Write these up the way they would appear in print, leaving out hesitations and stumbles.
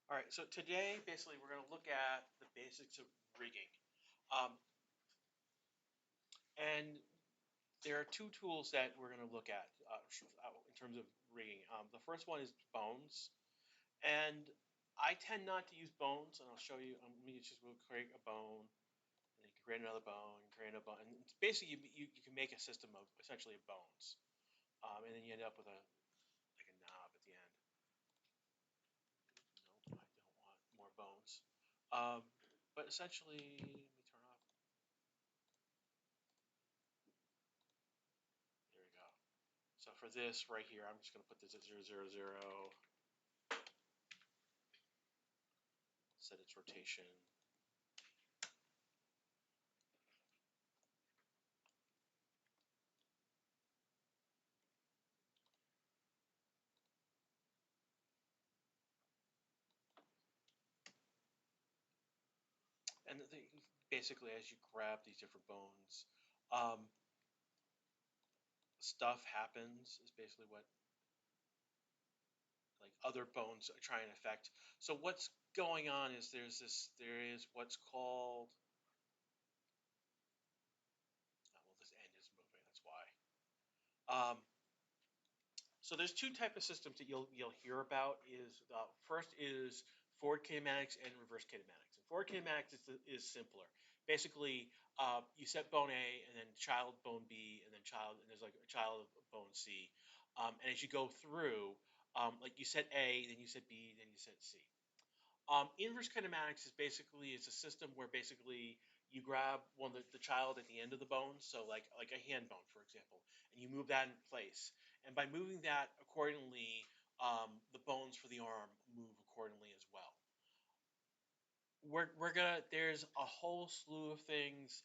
All right, so today basically we're going to look at the basics of rigging. Um, and there are two tools that we're going to look at in terms of rigging. The first one is bones. And I tend not to use bones, and I'll show you. Let me just we'll create a bone, and then you can create another bone, and create a bone. And it's basically, you can make a system of essentially of bones. And then you end up with like a knob at the end. Nope, I don't want more bones. Um, but essentially, let me turn off. There we go. So for this right here, I'm just going to put this at 0, 0, 0, set its rotation. And basically, as you grab these different bones, um, stuff happens is basically what like other bones try and affect. So what's going on is there is what's called well, this end is moving, that's why. So there's two type of systems that you'll hear about. Is first is forward kinematics and reverse kinematics. And forward kinematics is simpler. Basically, you set bone A and then child bone B and then child and there's like a child bone C. And as you go through, like you set A, then you set B, then you set C. Inverse kinematics is basically it's a system where basically you grab one of the child at the end of the bone, so like a hand bone, for example, and you move that in place. And by moving that accordingly, the bones for the arm move accordingly as well. We're gonna there's a whole slew of things.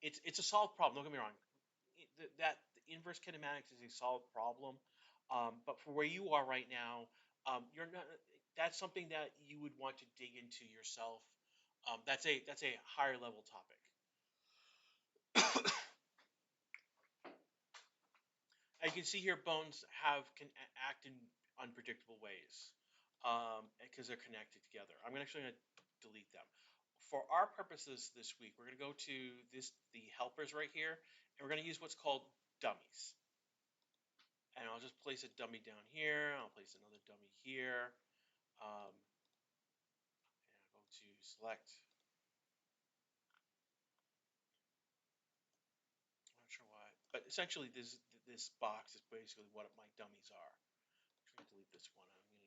It's a solved problem. Don't get me wrong. That the inverse kinematics is a solved problem, but for where you are right now, you're not. That's something that you would want to dig into yourself. That's a higher level topic. As you can see here, bones can act in unpredictable ways because they're connected together. I'm actually going to delete them. For our purposes this week, we're going to go to the helpers right here, and we're going to use what's called dummies. And I'll just place a dummy down here. I'll place another dummy here. And I'll go to select. I'm not sure why, but essentially this box is basically what my dummies are. I'm going to delete this one. I'm going to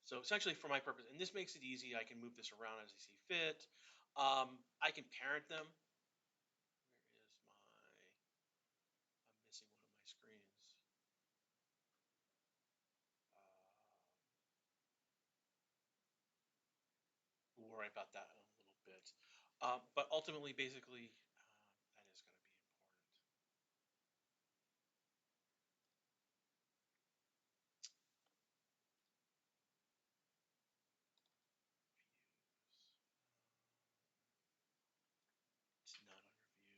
So essentially for my purpose, and this makes it easy, I can move this around as I see fit. I can parent them. Where is I'm missing one of my screens. We'll worry about that in a little bit. But ultimately, basically, that is going to be important. Views. It's not under views.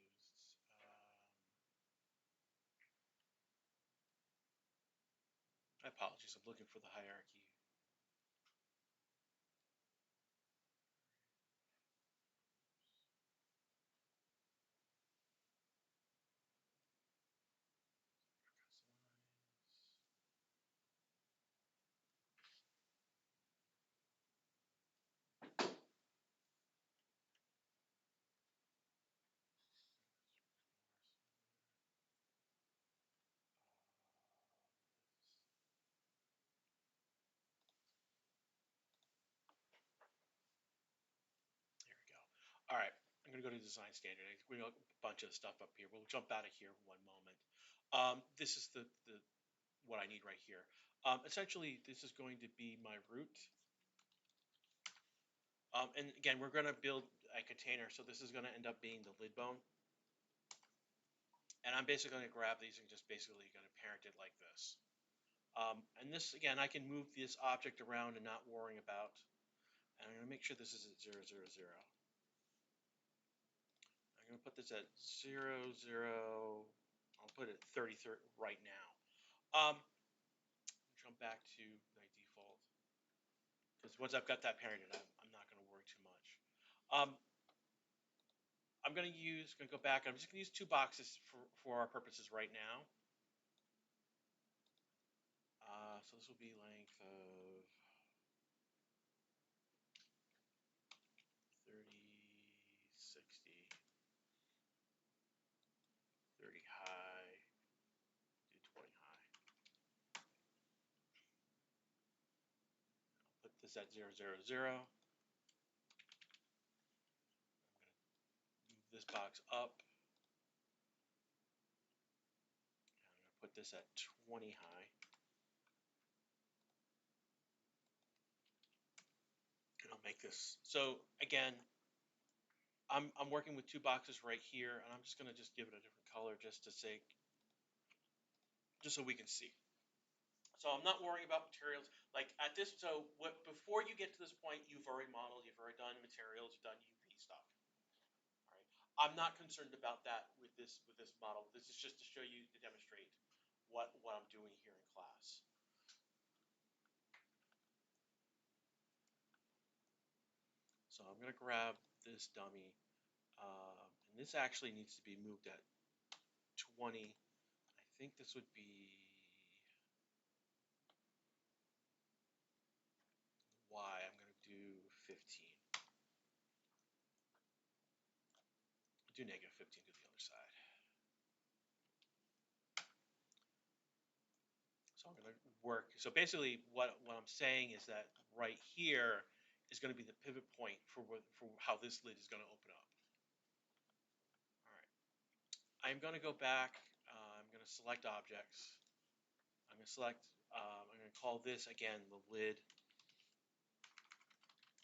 Apologies, I'm looking for the hierarchy. There we go. All right, I'm going to go to design standard. We got a bunch of stuff up here. We'll jump out of here one moment. This is the what I need right here. Essentially, this is going to be my root. And again, we're going to build a container, so this is going to end up being the lid bone. And I'm basically going to grab these and just basically going to parent it like this. And this, again, I can move this object around and not worrying about. And I'm going to make sure this is at 0, 0, 0. I'm going to put this at 0, 0. I'll put it at 30, 30 right now. come back to my default. Because once I've got that parented, I'm not going to worry too much. I'm going to go back. I'm just going to use 2 boxes for our purposes right now. So this will be length of 30, 60, 30 high, do 20 high. I'll put this at 0, 0, 0. I'm going to move this box up. I'm going to put this at 20 high. And I'll make this. So again, I'm working with 2 boxes right here, and I'm just going to give it a different color just so we can see. So I'm not worrying about materials. Like at this, before you get to this point, you've already modeled, you've already done materials, you've done UV stuff. All right. I'm not concerned about that with this model. This is just to show you, to demonstrate what I'm doing here in class. So I'm going to grab this dummy, and this actually needs to be moved at 20. I think this would be Y. I'm going to do 15. Do negative 15 to the other side. So I'm going to work. So basically, what I'm saying is that right here is going to be the pivot point for how this lid is going to open up. All right. I'm going to go back. I'm going to select objects. I'm going to select. I'm going to call this again the lid.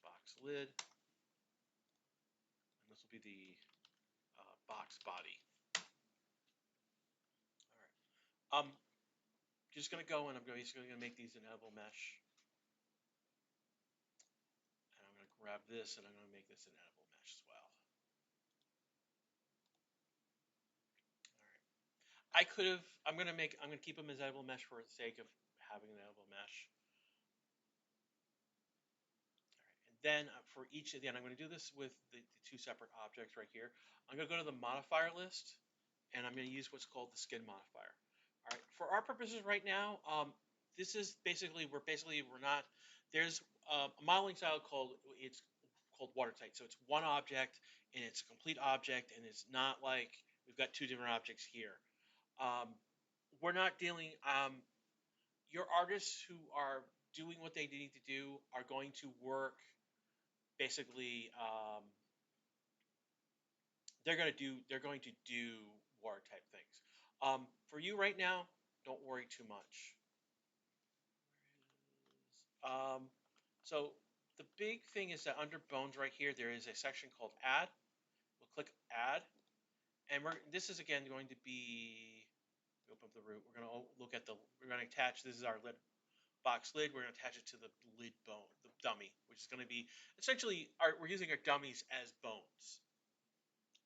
Box lid. And this will be the box body. All right. Just going to go and I'm basically going to make these an edible mesh. And I'm going to grab this and I'm going to make this an edible mesh as well. All right. I'm going to keep them as edible mesh for the sake of having an edible mesh. Then for each, again, I'm going to do this with the 2 separate objects right here. I'm going to go to the modifier list, and I'm going to use what's called the skin modifier. All right, for our purposes right now, this is basically, we're not, there's a modeling style called watertight. So it's one object, and it's a complete object, and it's not like we've got 2 different objects here. We're not dealing, your artists who are doing what they need to do are going to work. Basically, they're going to do water type things. For you right now, don't worry too much. So the big thing is that under bones right here, there is a section called add. We'll click add, and this is again going to be, open up the root. We're going to attach, this is our lid. Box lid, we're going to attach it to the lid bone, the dummy, which is going to be essentially we're using our dummies as bones.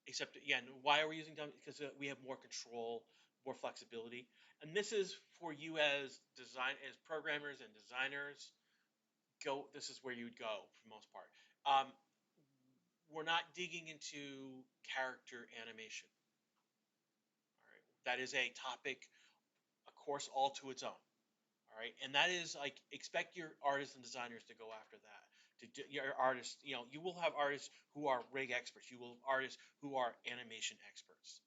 Except again, why are we using dummies? Because we have more control, more flexibility, and this is for you as programmers and designers. This is where you would go for the most part. We're not digging into character animation. All right, that is a topic, a course all to its own. All right, and that is like, expect your artists and designers to go after that. Your artists, you will have artists who are rig experts. You will have artists who are animation experts.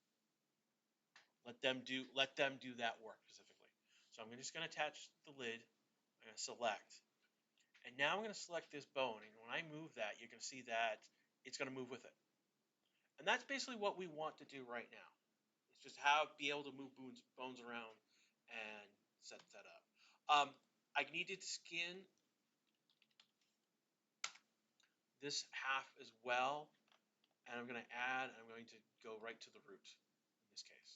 Let them do that work specifically. So I'm just going to attach the lid. I'm going to select, and now I'm going to select this bone. And when I move that, you're going to see that it's going to move with it. And that's basically what we want to do right now. It's just be able to move bones around and set that up. I needed to skin this half as well, and I'm going to go right to the root in this case.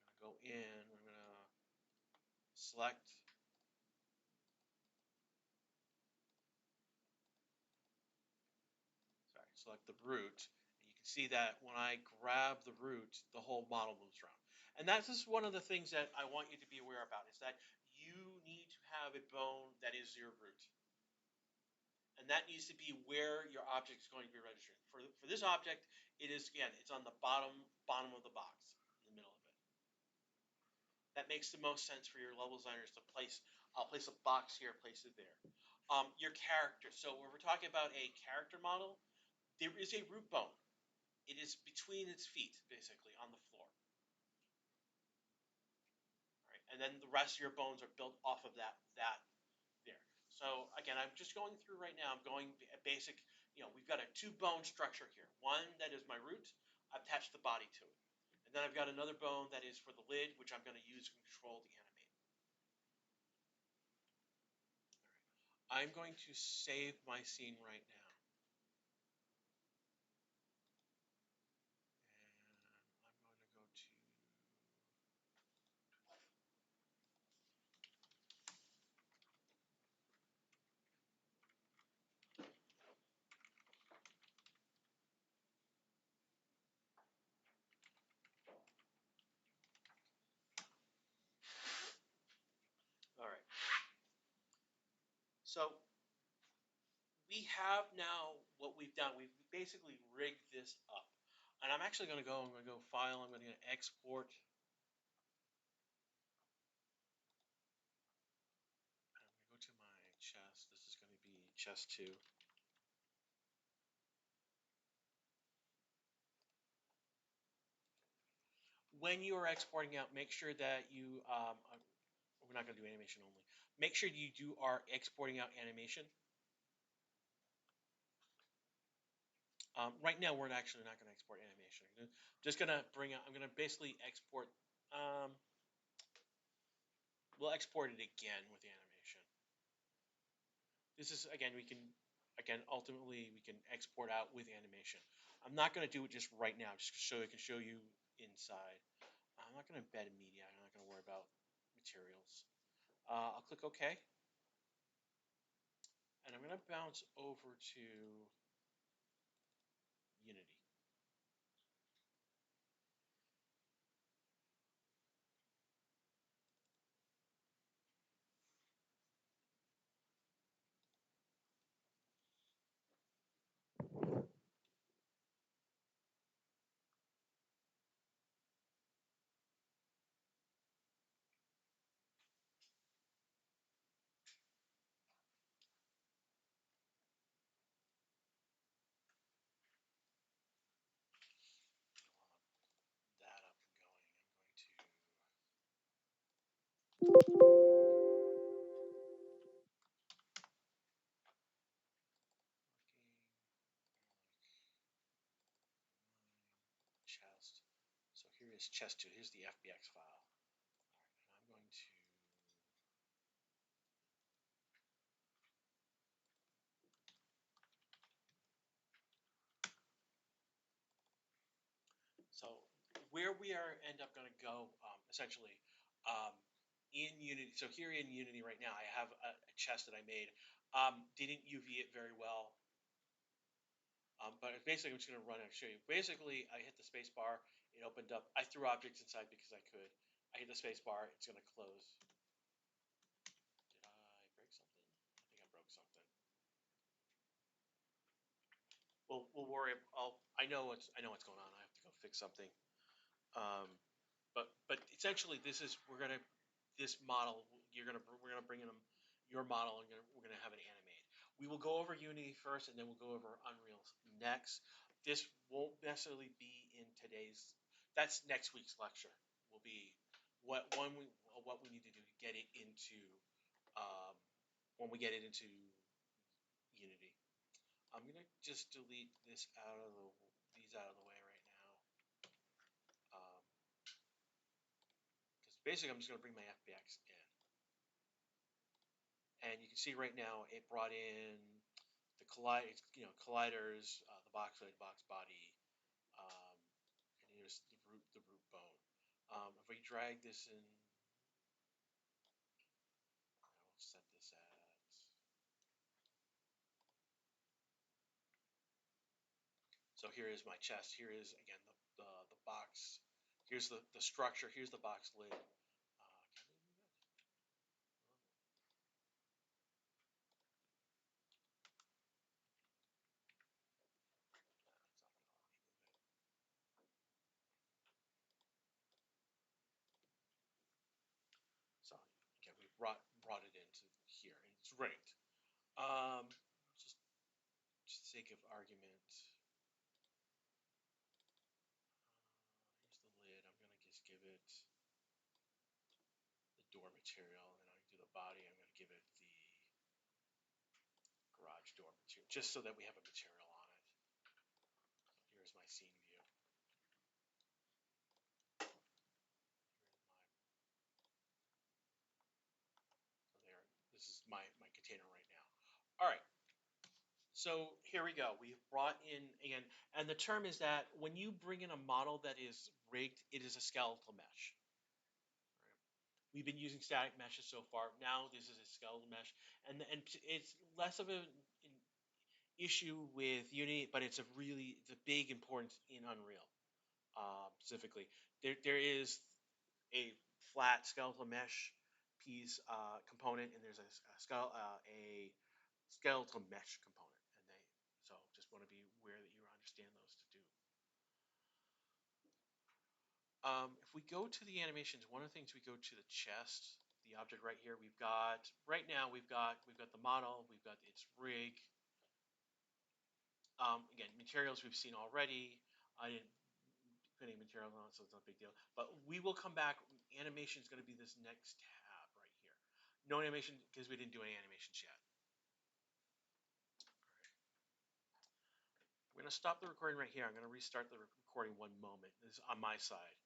So I'm going to go in, I'm going to select, select the root, and you can see that when I grab the root, the whole model moves around. And that's just one of the things that I want you to be aware about, is that you need to have a bone that is your root. And that needs to be where your object is going to be registering. For this object, it is, again, it's on the bottom of the box, in the middle of it. That makes the most sense for your level designers to place. I'll place a box here, place it there. Your character. So when we're talking about a character model, there is a root bone. It is between its feet, basically, on the floor. All right, and then the rest of your bones are built off of that there. So again, I'm just going through right now. I'm going basic. We've got a 2-bone structure here. One that is my root. I've attached the body to it, and then I've got another bone that is for the lid, which I'm going to use to control the animate. All right. I'm going to save my scene right now. All right. So we have now what we've done. We've basically rigged this up. And I'm actually going to go, File, I'm going to export. I'm going to go to my chest. This is going to be chest 2. When you are exporting out, make sure that you, we're not going to do animation only. Make sure you are exporting out animation. Right now, we're actually not going to export animation. Just going to bring out, I'm going to basically export, we'll export it again with animation. This is, again, ultimately, we can export out with animation. I'm not going to do it just right now, just so I can show you inside. I'm not going to embed media. I'm not going to worry about materials. I'll click OK. And I'm going to bounce over to Unity. That up and going. I'm going to chest. So here is chest 2. Here's the FBX file. All right, and I'm going to. So where we end up going to go, essentially, in Unity. So here in Unity right now, I have a chest that I made. Didn't UV it very well. But basically, I'm just going to run and show you. Basically, I hit the space bar. It opened up. I threw objects inside because I could. I hit the space bar. It's going to close. Did I break something? I think I broke something. We'll worry. I know what's going on. I have to go fix something. But essentially, this model. We're gonna bring in your model, and we're gonna have it animate. We will go over Unity first, and then we'll go over Unreal next. This won't necessarily be in today's. That's next week's lecture. Will be what we need to do to get it into when we get it into Unity. I'm gonna just delete these out of the way right now. Because basically, I'm just gonna bring my FBX in. And you can see right now it brought in the colliders, the box lid, box body, and here's the root bone. If we drag this in, I'll set this as. So here is my chest. Here is again the box. Here's the structure. Here's the box lid. Can we move it? brought it into here, and it's rigged. Um, just sake of argument, here's the lid. I'm gonna just give it the door material, and then I do the body. I'm gonna give it the garage door material, just so that we have a material on it. So here's my scene view. So there, this is my container right now. All right. So here we go. We've brought in again, and the term is that when you bring in a model that is rigged, it is a skeletal mesh. Right? We've been using static meshes so far. Now this is a skeletal mesh, and it's less of an issue with Unity, but it's a big importance in Unreal specifically. There is a flat skeletal mesh piece component, and there's a skeletal mesh component, and so just want to be aware that you understand those two. If we go to the animations, one of the things we go to the chest, the object right here. Right now we've got the model, we've got its rig. Again, materials we've seen already. I didn't put any materials on, so it's not a big deal. But we will come back. Animation is going to be this next tab right here. No animation because we didn't do any animations yet. We're going to stop the recording right here. I'm going to restart the recording one moment. This is on my side.